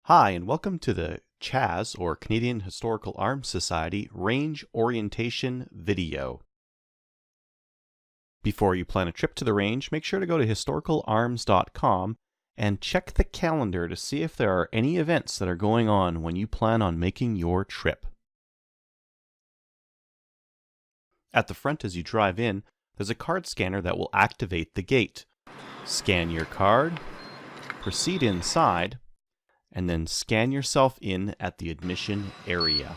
Hi, and welcome to the CHAS, or Canadian Historical Arms Society, Range Orientation video. Before you plan a trip to the range, make sure to go to historicalarms.com and check the calendar to see if there are any events that are going on when you plan on making your trip. At the front as you drive in, there's a card scanner that will activate the gate. Scan your card, proceed inside, and then scan yourself in at the admission area.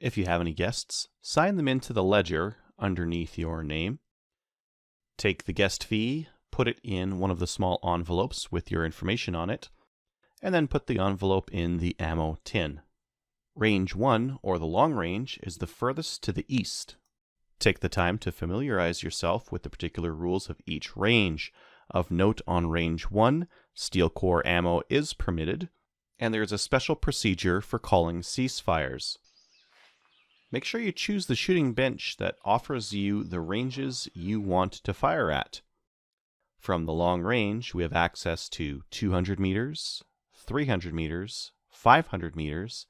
If you have any guests, sign them into the ledger underneath your name. Take the guest fee, put it in one of the small envelopes with your information on it, and then put the envelope in the ammo tin. Range 1, or the long range, is the furthest to the east. Take the time to familiarize yourself with the particular rules of each range. Of note, on Range 1, steel core ammo is permitted, and there is a special procedure for calling ceasefires. Make sure you choose the shooting bench that offers you the ranges you want to fire at. From the long range, we have access to 200 meters, 300 meters, 500 meters,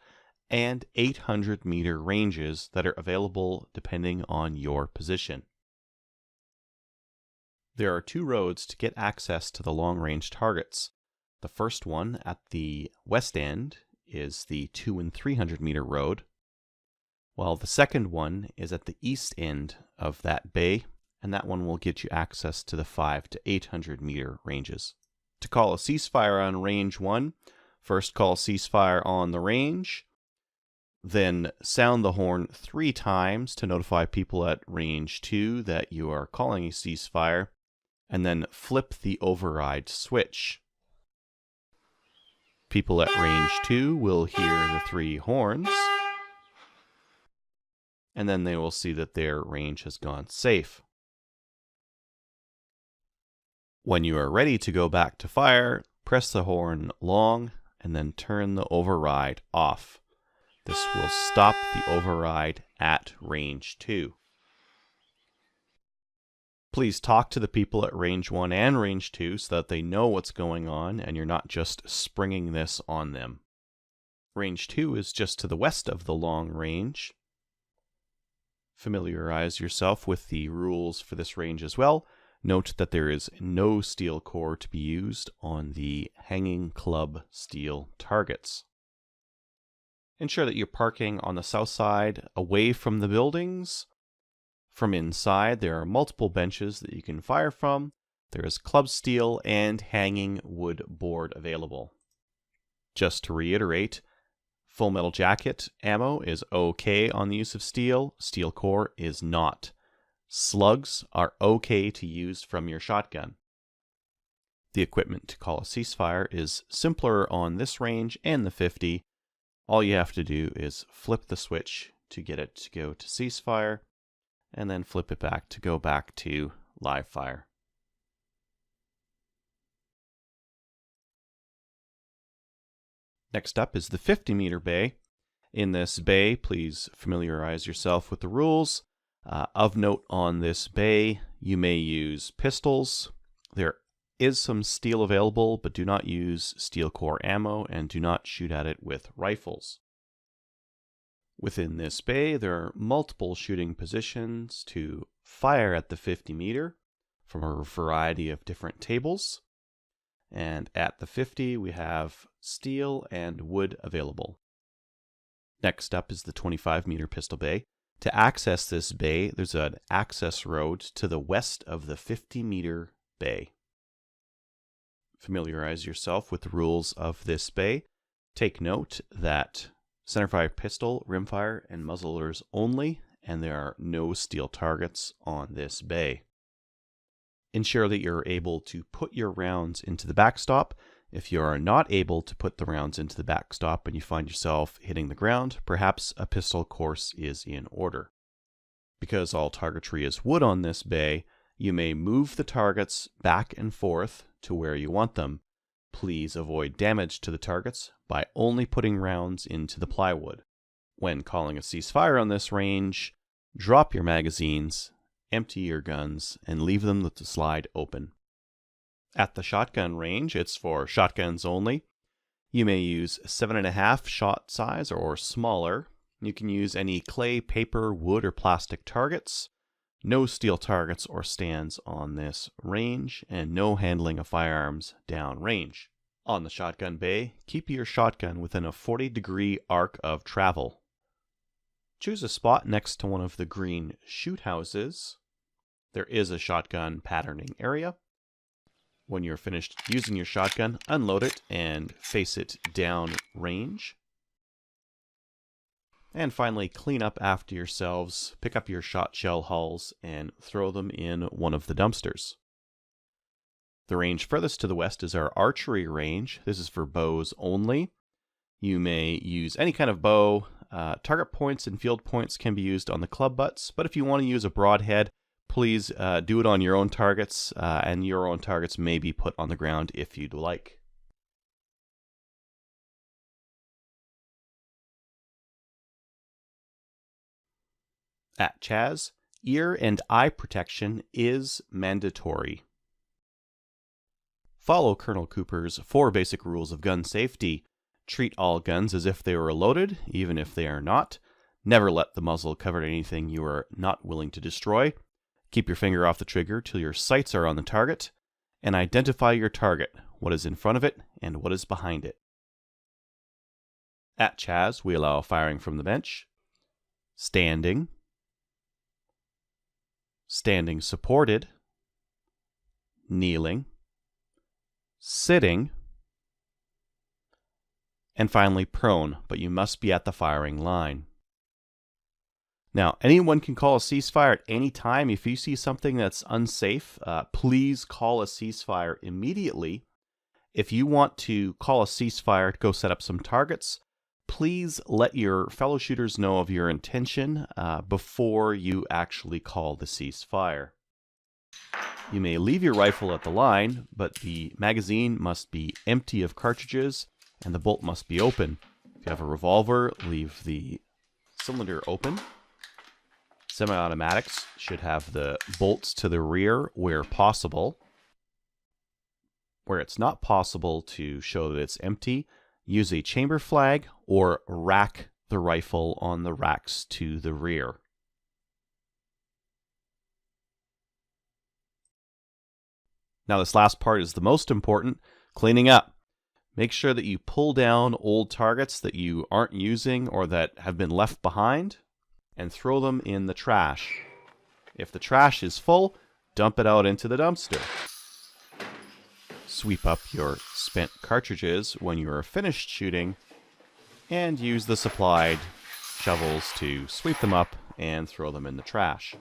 and 800 meter ranges that are available depending on your position. There are two roads to get access to the long-range targets. The first one at the west end is the 200 and 300 meter road, while the second one is at the east end of that bay, and that one will get you access to the 500 to 800 meter ranges. To call a ceasefire on Range 1, first call ceasefire on the range, then sound the horn 3 times to notify people at Range 2 that you are calling a ceasefire, and then flip the override switch. People at Range 2 will hear the 3 horns, and then they will see that their range has gone safe. When you are ready to go back to fire, press the horn long and then turn the override off. This will stop the override at Range 2. Please talk to the people at Range 1 and Range 2 so that they know what's going on and you're not just springing this on them. Range 2 is just to the west of the long range. Familiarize yourself with the rules for this range as well. Note that there is no steel core to be used on the hanging club steel targets. Ensure that you're parking on the south side away from the buildings. From inside, there are multiple benches that you can fire from. There is club steel and hanging wood board available. Just to reiterate, full metal jacket ammo is okay on the use of steel. Steel core is not. Slugs are okay to use from your shotgun. The equipment to call a ceasefire is simpler on this range and the 50. All you have to do is flip the switch to get it to go to ceasefire, and then flip it back to go back to live fire. Next up is the 50 meter bay. In this bay, please familiarize yourself with the rules. Of note on this bay, you may use pistols. There is some steel available, but do not use steel core ammo and do not shoot at it with rifles. Within this bay, there are multiple shooting positions to fire at the 50 meter from a variety of different tables. And at the 50, we have steel and wood available. Next up is the 25 meter pistol bay. To access this bay, there's an access road to the west of the 50 meter bay. Familiarize yourself with the rules of this bay. Take note that centerfire pistol, rimfire, and muzzlers only, and there are no steel targets on this bay. Ensure that you're able to put your rounds into the backstop. If you are not able to put the rounds into the backstop and you find yourself hitting the ground, perhaps a pistol course is in order. Because all targetry is wood on this bay, you may move the targets back and forth to where you want them. Please avoid damage to the targets by only putting rounds into the plywood. When calling a ceasefire on this range, drop your magazines, empty your guns, and leave them with the slide open. At the shotgun range, it's for shotguns only. You may use 7.5 shot size or smaller. You can use any clay, paper, wood, or plastic targets. No steel targets or stands on this range, and no handling of firearms downrange. On the shotgun bay, keep your shotgun within a 40-degree arc of travel. Choose a spot next to one of the green shoot houses. There is a shotgun patterning area. When you're finished using your shotgun, unload it and face it down range. And finally, clean up after yourselves, pick up your shot shell hulls, and throw them in one of the dumpsters. The range furthest to the west is our archery range. This is for bows only. You may use any kind of bow. Target points and field points can be used on the club butts, but if you want to use a broadhead, please do it on your own targets, and your own targets may be put on the ground if you'd like. At CHAS, ear and eye protection is mandatory. Follow Colonel Cooper's 4 basic rules of gun safety. Treat all guns as if they were loaded, even if they are not. Never let the muzzle cover anything you are not willing to destroy. Keep your finger off the trigger till your sights are on the target. And identify your target, what is in front of it and what is behind it. At CHAS, we allow firing from the bench, standing, standing supported, kneeling, sitting, and finally prone, but you must be at the firing line. Now, anyone can call a ceasefire at any time. If you see something that's unsafe, please call a ceasefire immediately. If you want to call a ceasefire to go set up some targets, please let your fellow shooters know of your intention before you actually call the ceasefire. You may leave your rifle at the line, but the magazine must be empty of cartridges and the bolt must be open. If you have a revolver, leave the cylinder open. Semi-automatics should have the bolts to the rear where possible. Where it's not possible to show that it's empty, use a chamber flag or rack the rifle on the racks to the rear. Now this last part is the most important, cleaning up. Make sure that you pull down old targets that you aren't using or that have been left behind and throw them in the trash. If the trash is full, dump it out into the dumpster. Sweep up your spent cartridges when you are finished shooting and use the supplied shovels to sweep them up and throw them in the trash.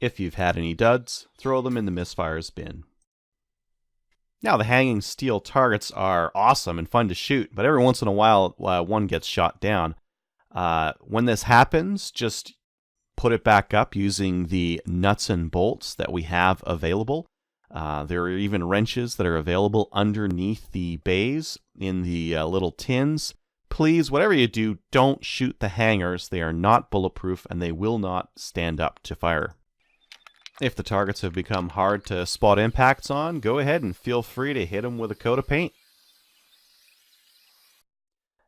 If you've had any duds, throw them in the misfires bin. Now, the hanging steel targets are awesome and fun to shoot, but every once in a while, one gets shot down. When this happens, just put it back up using the nuts and bolts that we have available. There are even wrenches that are available underneath the bays in the little tins. Please, whatever you do, don't shoot the hangers. They are not bulletproof and they will not stand up to fire. If the targets have become hard to spot impacts on, go ahead and feel free to hit them with a coat of paint.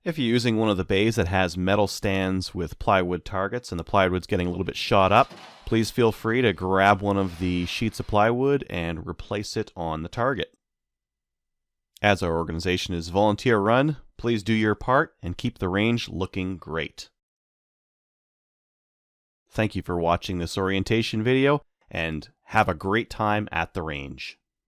If you're using one of the bays that has metal stands with plywood targets and the plywood's getting a little bit shot up, please feel free to grab one of the sheets of plywood and replace it on the target. As our organization is volunteer run, please do your part and keep the range looking great. Thank you for watching this orientation video, and have a great time at the range.